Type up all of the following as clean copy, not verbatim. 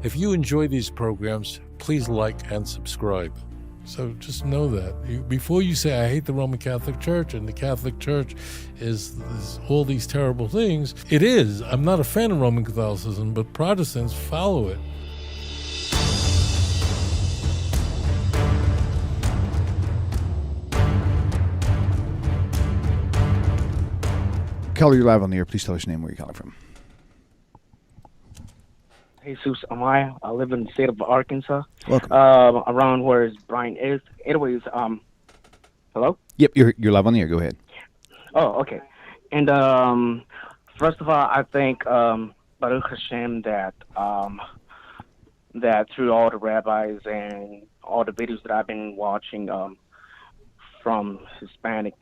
If you enjoy these programs, please like and subscribe. So just know that. Before you say, I hate the Roman Catholic Church and the Catholic Church is all these terrible things, it is. I'm not a fan of Roman Catholicism, but Protestants follow it. Caller, you're live on the air. Please tell us your name, where you're calling from. Jesus Amaya. I live in the state of Arkansas. Welcome. Around where Brian is. Anyways, hello? Yep, you're live on the air. Go ahead. Oh, okay. And first of all, I think Baruch Hashem that through all the rabbis and all the videos that I've been watching from Hispanic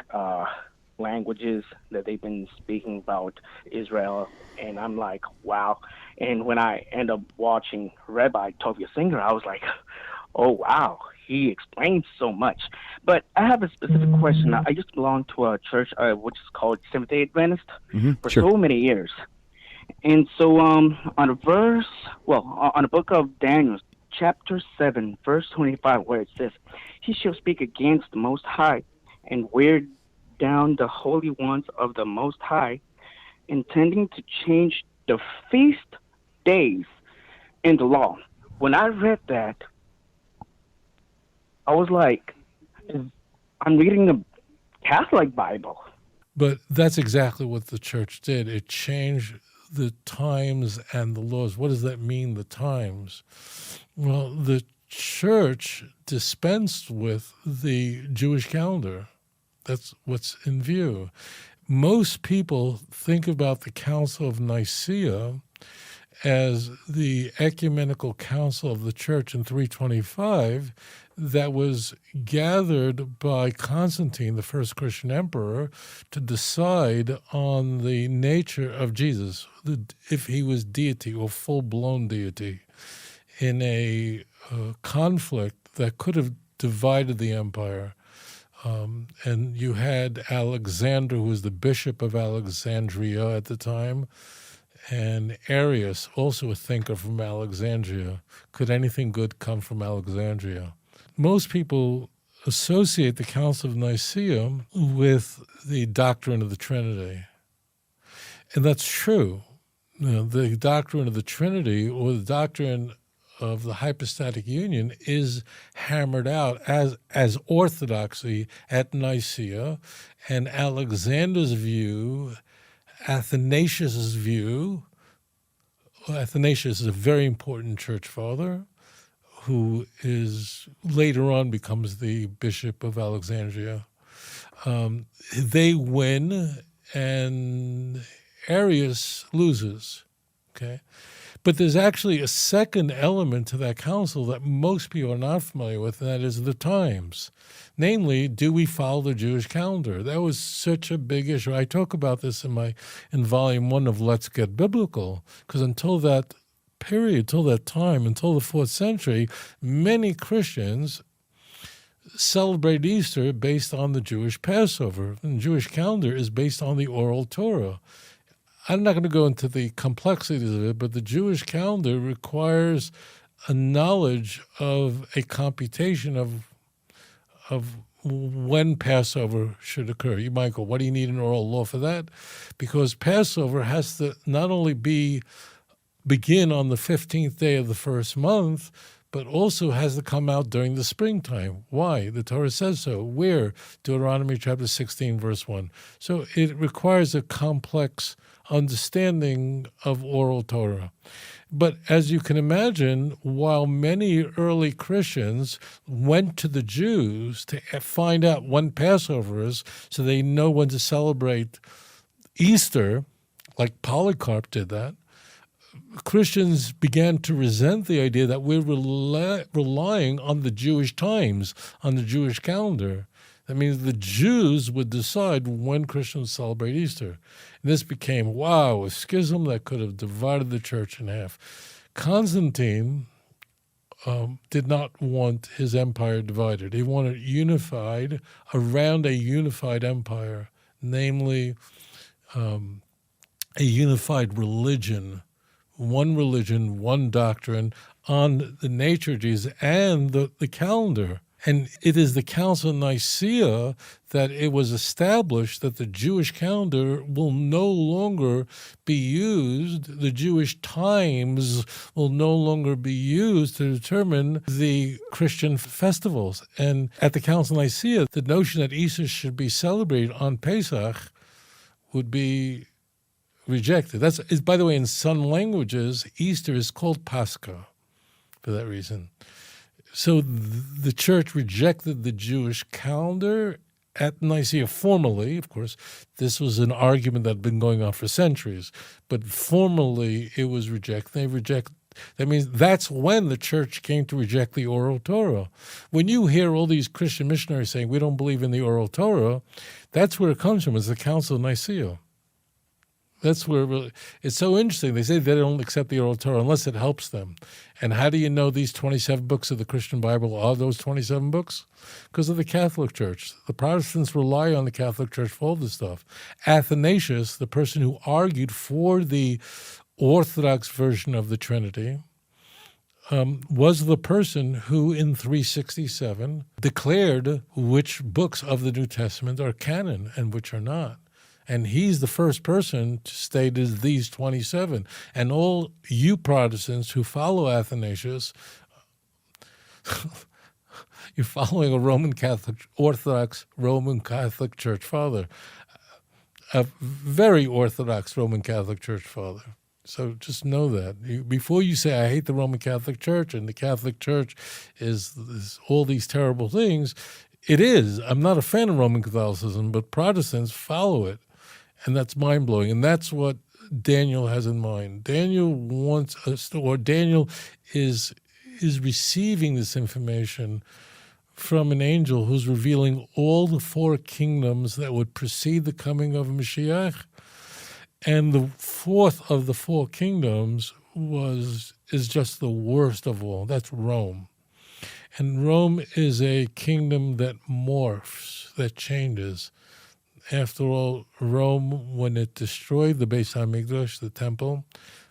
languages that they've been speaking about Israel, and I'm like, wow. And when I end up watching Rabbi Tovia Singer, I was like, oh wow, he explains so much. But I have a specific question. I used to belong to a church which is called Seventh-day Adventist for Sure. so many years. And so on the book of Daniel, chapter 7, verse 25, where it says, he shall speak against the Most High and wear down the holy ones of the Most High, intending to change the feast days in the law. When I read that, I was like, I'm reading the Catholic Bible. But that's exactly what the church did. It changed the times and the laws. What does that mean, the times? Well, the church dispensed with the Jewish calendar. That's what's in view. Most people think about the Council of Nicaea as the ecumenical council of the church in 325 that was gathered by Constantine, the first Christian emperor, to decide on the nature of Jesus, if he was deity or full-blown deity, in a conflict that could have divided the empire. And you had Alexander, who was the bishop of Alexandria at the time, and Arius, also a thinker from Alexandria. Could anything good come from Alexandria? Most people associate the Council of Nicaea with the doctrine of the Trinity. And that's true. The doctrine of the Trinity, or the doctrine of the hypostatic union, is hammered out as orthodoxy at Nicaea, and Alexander's view, Athanasius' view. Athanasius is a very important church father who is later on becomes the Bishop of Alexandria. They win and Arius loses, okay? But there's actually a second element to that council that most people are not familiar with, and that is the times. Namely, do we follow the Jewish calendar? That was such a big issue. I talk about this in volume 1 of Let's Get Biblical, because until that period, until that time, until the 4th century, many Christians celebrate Easter based on the Jewish Passover. And the Jewish calendar is based on the oral Torah. I'm not going to go into the complexities of it, but the Jewish calendar requires a knowledge of a computation of when Passover should occur. You might go, what do you need an oral law for that? Because Passover has to not only begin on the 15th day of the first month, but also has to come out during the springtime. Why? The Torah says so. Where? Deuteronomy chapter 16, verse 1. So it requires a complex understanding of oral Torah. But as you can imagine, while many early Christians went to the Jews to find out when Passover is so they know when to celebrate Easter, like Polycarp did that, Christians began to resent the idea that we're relying on the Jewish times, on the Jewish calendar. That means the Jews would decide when Christians celebrate Easter. And this became, a schism that could have divided the church in half. Constantine did not want his empire divided. He wanted unified around a unified empire, namely a unified religion one religion, one doctrine on the nature of Jesus and the calendar. And it is the Council of Nicaea that it was established that the Jewish calendar will no longer be used, the Jewish times will no longer be used to determine the Christian festivals. And at the Council of Nicaea, the notion that Easter should be celebrated on Pesach would be rejected. By the way, in some languages, Easter is called Pascha for that reason. So the church rejected the Jewish calendar at Nicaea formally. Of course, this was an argument that had been going on for centuries, but formally it was rejected. That means that's when the church came to reject the oral Torah. When you hear all these Christian missionaries saying, we don't believe in the oral Torah, that's where it comes from. It's the Council of Nicaea. That's where it's so interesting. They say they don't accept the oral Torah unless it helps them. And how do you know these 27 books of the Christian Bible are those 27 books? Because of the Catholic Church. The Protestants rely on the Catholic Church for all this stuff. Athanasius, the person who argued for the Orthodox version of the Trinity, was the person who in 367 declared which books of the New Testament are canon and which are not. And he's the first person to state as these 27. And all you Protestants who follow Athanasius, you're following a Orthodox Roman Catholic Church father, a very Orthodox Roman Catholic Church father. So just know that. Before you say, I hate the Roman Catholic Church and the Catholic Church is all these terrible things, it is. I'm not a fan of Roman Catholicism, but Protestants follow it. And that's mind-blowing. And that's what Daniel has in mind. Daniel wants us to, or Daniel is receiving this information from an angel who's revealing all the four kingdoms that would precede the coming of Mashiach. And the fourth of the four kingdoms is just the worst of all. That's Rome. And Rome is a kingdom that morphs, that changes. After all, Rome, when it destroyed the Beis HaMikdash, the temple,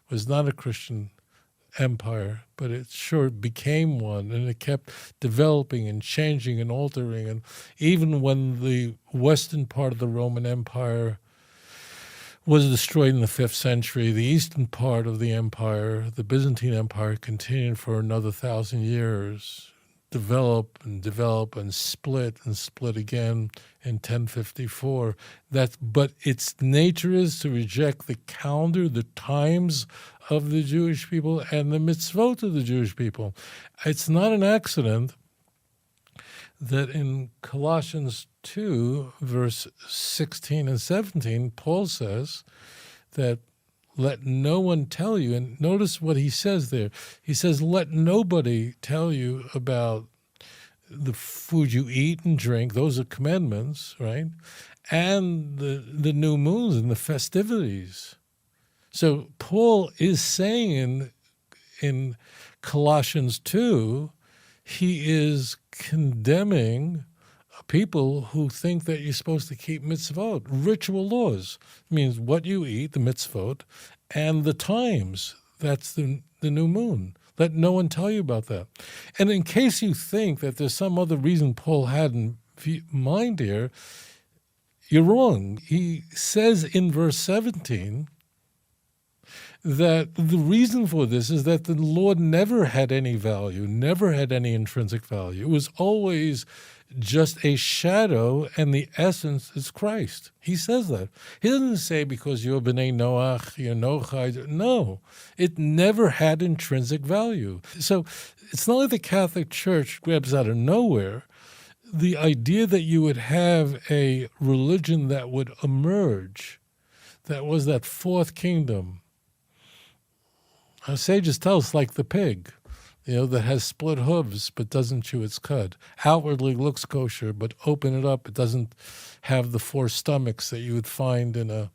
was not a Christian empire, but it sure became one, and it kept developing and changing and altering. And even when the western part of the Roman Empire was destroyed in the 5th century, the eastern part of the empire, the Byzantine Empire, continued for another 1,000 years, develop and split again in 1054. But its nature is to reject the calendar, the times of the Jewish people, and the mitzvot of the Jewish people. It's not an accident that in Colossians 2, verse 16 and 17, Paul says that let no one tell you, and notice what he says there. He says, let nobody tell you about the food you eat and drink. Those are commandments, right? And the new moons and the festivities. So Paul is saying in Colossians 2, he is condemning people who think that you're supposed to keep mitzvot, ritual laws. It means what you eat, the mitzvot, and the times. That's the new moon. Let no one tell you about that. And in case you think that there's some other reason Paul had in mind here, you're wrong. He says in verse 17 that the reason for this is that the Lord never had any value, never had any intrinsic value. It was always just a shadow, and the essence is Christ. He says that. He doesn't say because you're B'nai Noach, you're Noachide. No, it never had intrinsic value. So it's not like the Catholic Church grabs out of nowhere. The idea that you would have a religion that would emerge, that was that fourth kingdom. Our sages tell us like the pig, that has split hooves but doesn't chew its cud. Outwardly looks kosher, but open it up, it doesn't have the four stomachs that you would find in a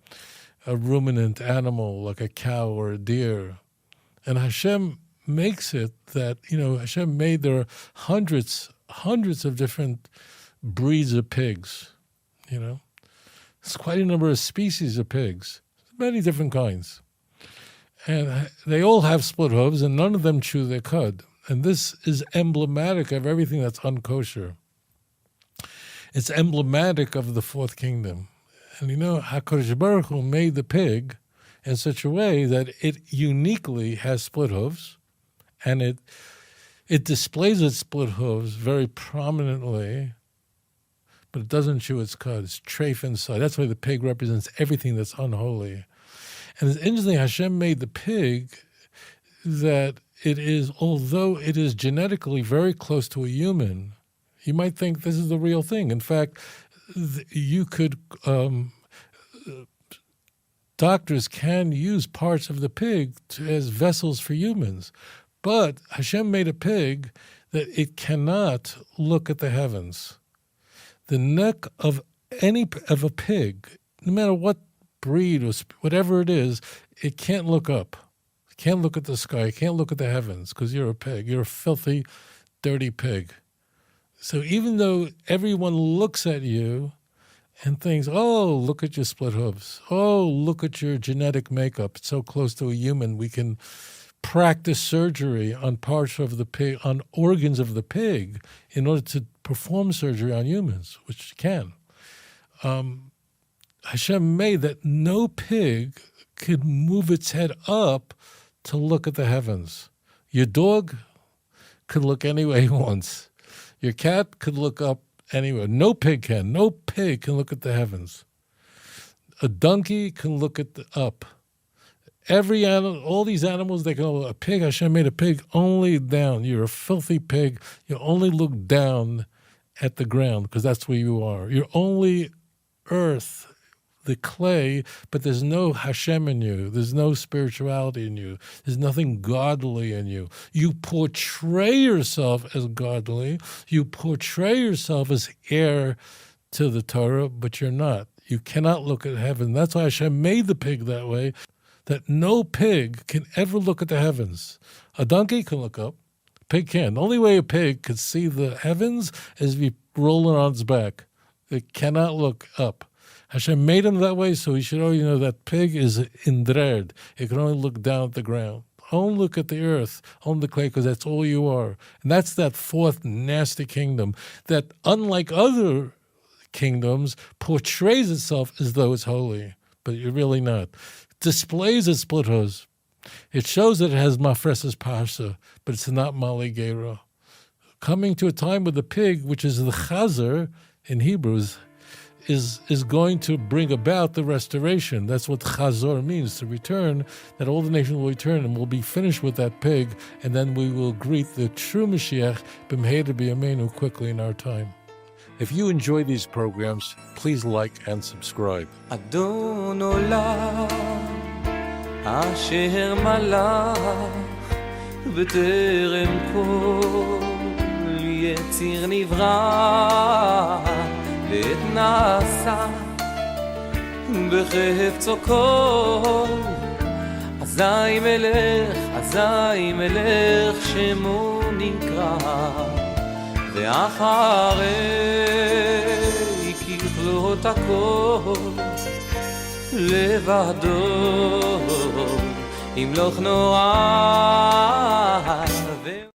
ruminant animal like a cow or a deer. And Hashem makes it that, Hashem made there are hundreds of different breeds of pigs, It's quite a number of species of pigs, many different kinds. And they all have split hooves, and none of them chew their cud. And this is emblematic of everything that's unkosher. It's emblematic of the fourth kingdom. And you know, HaKadosh Baruch Hu made the pig in such a way that it uniquely has split hooves, and it displays its split hooves very prominently, but it doesn't chew its cud. It's treif inside. That's why the pig represents everything that's unholy. And it's interesting, Hashem made the pig that it is, although it is genetically very close to a human, you might think this is the real thing. In fact, you could, doctors can use parts of the pig as vessels for humans. But Hashem made a pig that it cannot look at the heavens. The neck of a pig, no matter what breed or whatever it is, it can't look up. It can't look at the sky. It can't look at the heavens because you're a pig. You're a filthy, dirty pig. So even though everyone looks at you and thinks, oh, look at your split hooves. Oh, look at your genetic makeup. It's so close to a human. We can practice surgery on parts of the pig, on organs of the pig, in order to perform surgery on humans, which you can. Hashem made that no pig could move its head up to look at the heavens. Your dog could look any way he wants. Your cat could look up anywhere. No pig can. No pig can look at the heavens. A donkey can look up. Every animal, all these animals, they can all, a pig, Hashem made a pig only down. You're a filthy pig. You only look down at the ground because that's where you are. You're only earth, the clay, but there's no Hashem in you. There's no spirituality in you. There's nothing godly in you. You portray yourself as godly. You portray yourself as heir to the Torah, but you're not. You cannot look at heaven. That's why Hashem made the pig that way, that no pig can ever look at the heavens. A donkey can look up. A pig can. The only way a pig could see the heavens is if you roll it on its back. It cannot look up. Hashem made him that way, so he should already know that pig is indred. It can only look down at the ground. Only look at the earth, only the clay, because that's all you are. And that's that fourth nasty kingdom that, unlike other kingdoms, portrays itself as though it's holy, but you're really not. Displays its split hooves. It shows that it has mafreses pasha, but it's not mali gera. Coming to a time with the pig, which is the chazer in Hebrews, is going to bring about the restoration. That's what chazor means, to return, that all the nations will return, and we'll be finished with that pig, and then we will greet the true Mashiach, b'mheira b'yameinu, quickly in our time. If you enjoy these programs, please like and subscribe. אדון עולם אשר מלך בטרם כל יציר נברא ועת נעשה בחפצו כל אזי מלך שמו נקרא ואחרי ככלות הכל לבדו ימלוך נורא